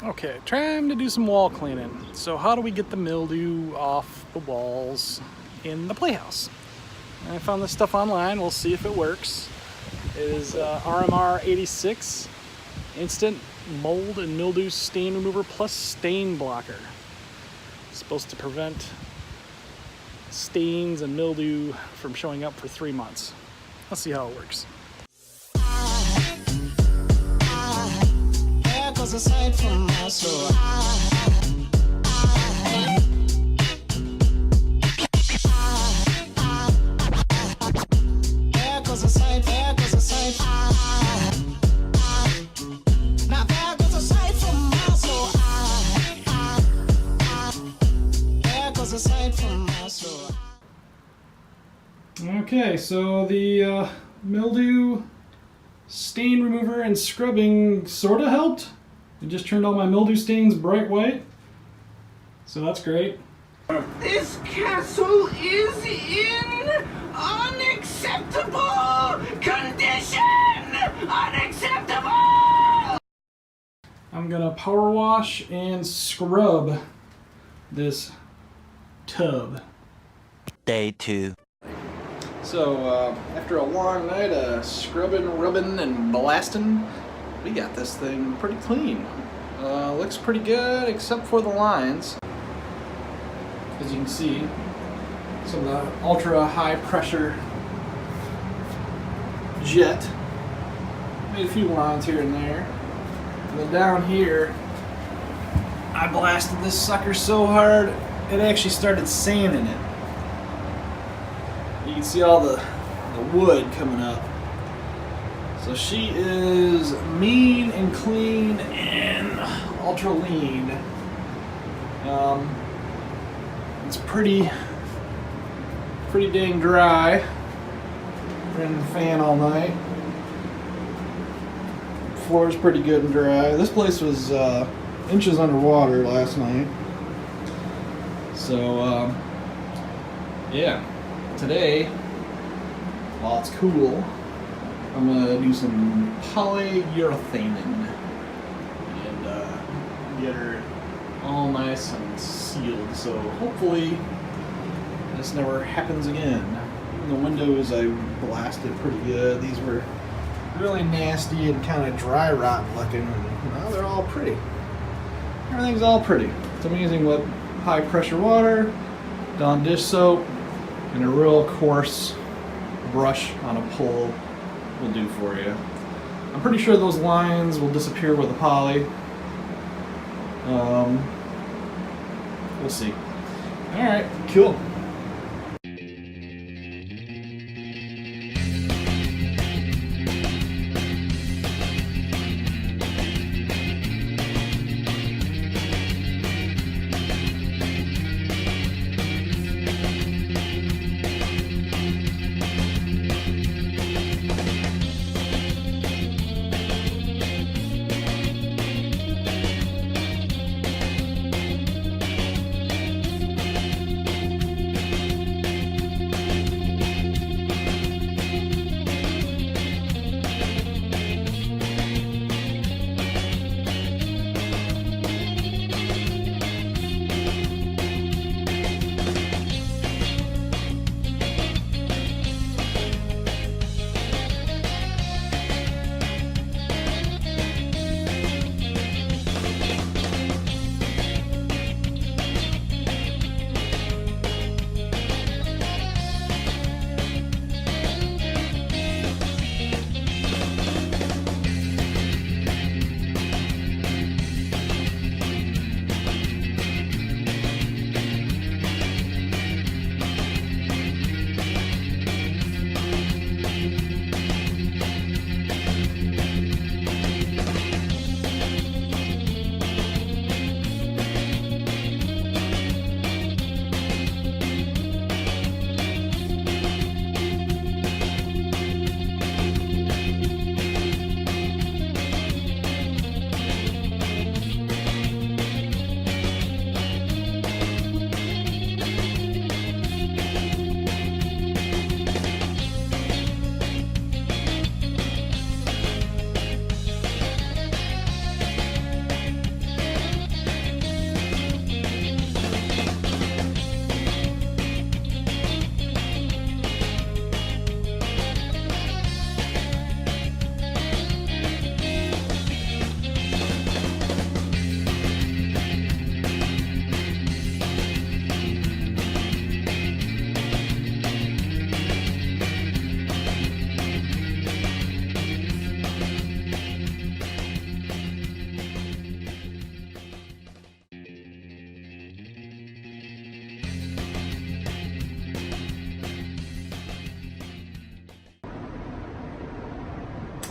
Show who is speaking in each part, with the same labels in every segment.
Speaker 1: Okay, trying to do some wall cleaning. So how do we get the mildew off the walls in the playhouse? I found this stuff online. We'll see if it works. It is Rmr-86 Instant Mold and Mildew Stain Remover plus Stain Blocker. It's supposed to prevent stains and mildew from showing up for 3 months. Let's see how it works. Aside from my soul. Okay, so the mildew stain remover and scrubbing sort of helped. It just turned all my mildew stains bright white, so that's great.
Speaker 2: This castle is in unacceptable condition! Unacceptable!
Speaker 1: I'm gonna power wash and scrub this tub.
Speaker 3: Day 2.
Speaker 1: So after a long night of scrubbing, rubbing, and blasting, we got this thing pretty clean. Looks pretty good except for the lines. As you can see, some of the ultra high pressure jet made a few lines here and there. And then down here, I blasted this sucker so hard it actually started sanding it. You can see all the wood coming up. So she is mean and clean and ultra lean. It's pretty dang dry. Running the fan all night. Floor's pretty good and dry. This place was inches underwater last night. So yeah, today, while it's cool, I'm gonna do some polyurethane and get her all nice and sealed. So hopefully this never happens again. Even the windows I blasted pretty good. These were really nasty and kind of dry rotten looking. And now they're all pretty. Everything's all pretty. It's amazing what high pressure water, Dawn dish soap, and a real coarse brush on a pole will do for you. I'm pretty sure those lines will disappear with the poly. We'll see. Alright, cool.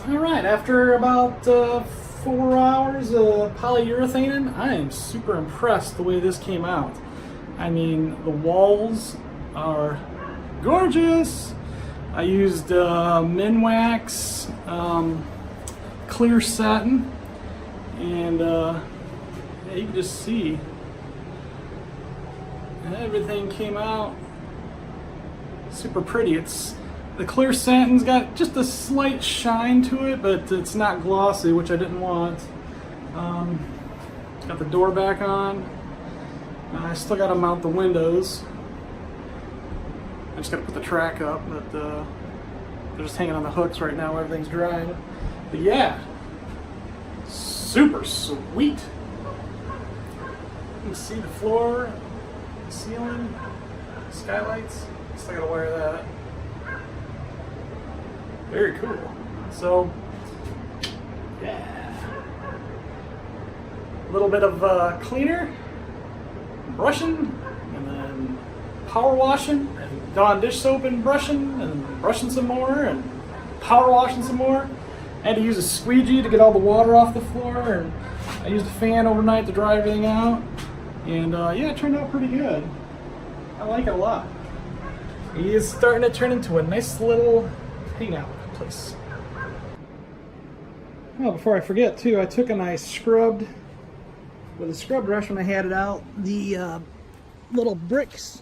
Speaker 1: Alright, after about 4 hours of polyurethane, I am super impressed the way this came out. I mean, the walls are gorgeous. I used Minwax clear satin, and yeah, you can just see everything came out super pretty. The clear satin's got just a slight shine to it, but it's not glossy, which I didn't want. Got the door back on. I still got to mount the windows. I just got to put the track up, but they're just hanging on the hooks right now. Everything's drying. But yeah, super sweet. You can see the floor, the ceiling, skylights. Still got to wire that. Very cool. So, yeah. A little bit of cleaner, brushing, and then power washing, and Dawn dish soap and brushing, and brushing some more, and power washing some more. I had to use a squeegee to get all the water off the floor, and I used a fan overnight to dry everything out. And yeah, it turned out pretty good. I like it a lot. It is starting to turn into a nice little hangout place. Oh, before I forget too, I took and I scrubbed with a scrub brush when I had it out the little bricks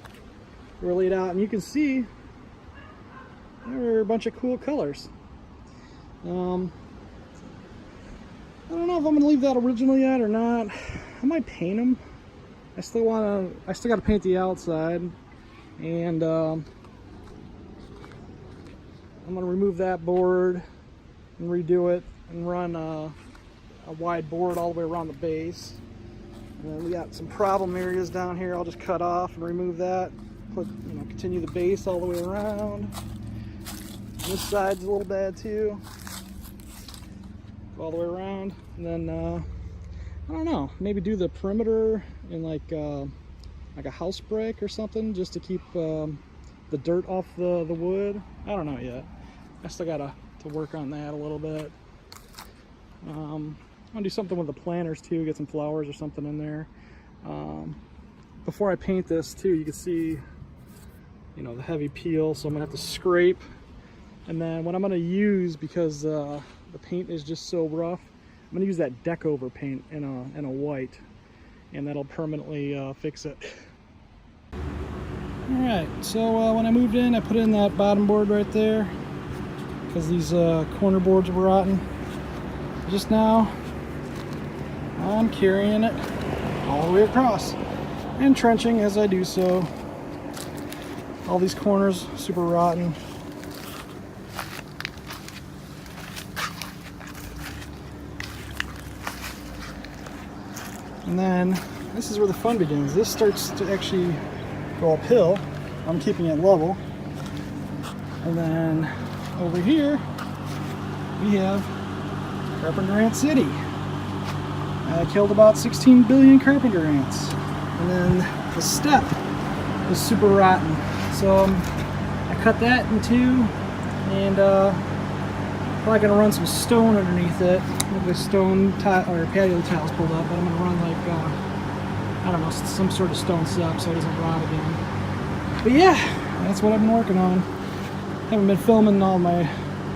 Speaker 1: were laid out, and you can see there were a bunch of cool colors. I don't know if I'm gonna leave that original yet or not. I might paint them. I still got to paint the outside, and I'm gonna remove that board and redo it and run a wide board all the way around the base. And then we got some problem areas down here. I'll just cut off and remove that. Continue the base all the way around. This side's a little bad too. Go all the way around, and then I don't know, maybe do the perimeter in like a house brick or something, just to keep the dirt off the wood. I don't know yet. I still gotta work on that a little bit. I'm gonna do something with the planters too, get some flowers or something in there. Before I paint this too, you can see, the heavy peel, so I'm gonna have to scrape. And then what I'm gonna use, because the paint is just so rough, I'm gonna use that deck over paint in a white, and that'll permanently fix it. All right, so when I moved in, I put in that bottom board right there because these corner boards were rotten. Just now, I'm carrying it all the way across and trenching as I do so. All these corners super rotten. And then this is where the fun begins. This starts to actually go uphill. I'm keeping it level. And then over here we have carpenter ant city. I killed about 16 billion carpenter ants. And then the step was super rotten. So I cut that in two, and probably gonna run some stone underneath it. The stone tile or patio tiles pulled up, but I'm gonna run like I don't know, some sort of stone step so it doesn't rot again. But yeah, that's what I've been working on. Haven't been filming all my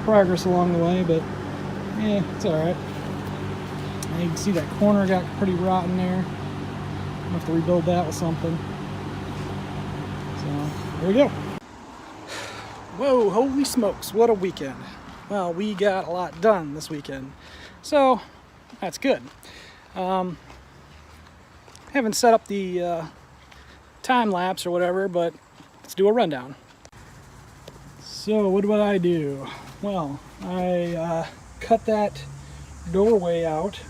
Speaker 1: progress along the way, but yeah, it's all right. And you can see that corner got pretty rotten there. I'll have to rebuild that with something. So there we go. Whoa, holy smokes, what a weekend. Well, we got a lot done this weekend, so that's good. Haven't set up the time lapse or whatever, but let's do a rundown. So what did I do? Well, I cut that doorway out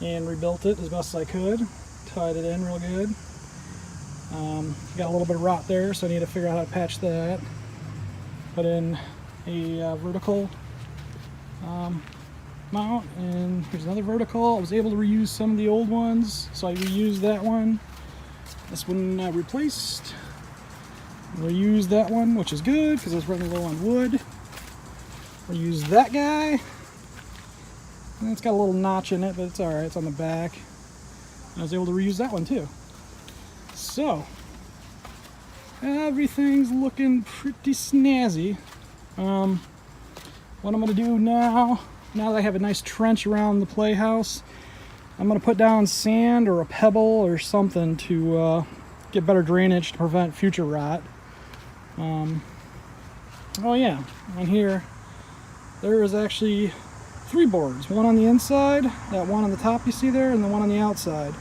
Speaker 1: and rebuilt it as best as I could. Tied it in real good. Got a little bit of rot there, so I need to figure out how to patch that. Put in a vertical mount, and here's another vertical. I was able to reuse some of the old ones, so I reused that one. This one I replaced. Reused that one, which is good because I was running low on wood.
Speaker 4: We'll use that guy. And it's got a little notch in it, but it's alright, it's on the back. I was able to reuse that one too. So, everything's looking pretty snazzy. What I'm going to do now that I have a nice trench around the playhouse, I'm going to put down sand or a pebble or something to get better drainage to prevent future rot. Oh yeah, on here there is actually 3 boards. One on the inside, that one on the top you see there, and the one on the outside.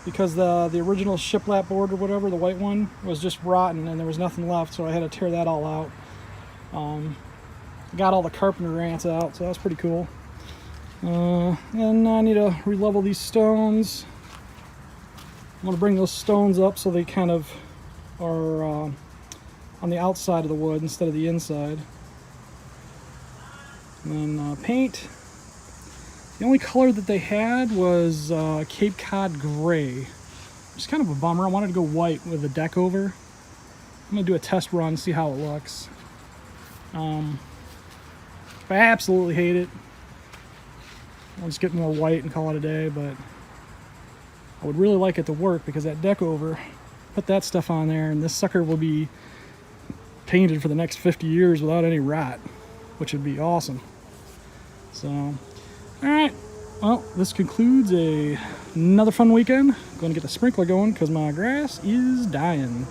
Speaker 4: Because the original shiplap board or whatever, the white one, was just rotten and there was nothing left, so I had to tear that all out. Got all the carpenter ants out, so that's pretty cool. And I need to re-level these stones. I'm going to bring those stones up so they kind of are on the outside of the wood instead of the inside. And then paint. The only color that they had was Cape Cod Gray, which is kind of a bummer. I wanted to go white with the deck over. I'm going to do a test run, see how it looks. I absolutely hate it. I'll just get more white and call it a day, but I would really like it to work because that deck over, put that stuff on there, and this sucker will be painted for the next 50 years without any rot, which would be awesome. So, alright, well, this concludes another fun weekend. Going to get the sprinkler going because my grass is dying.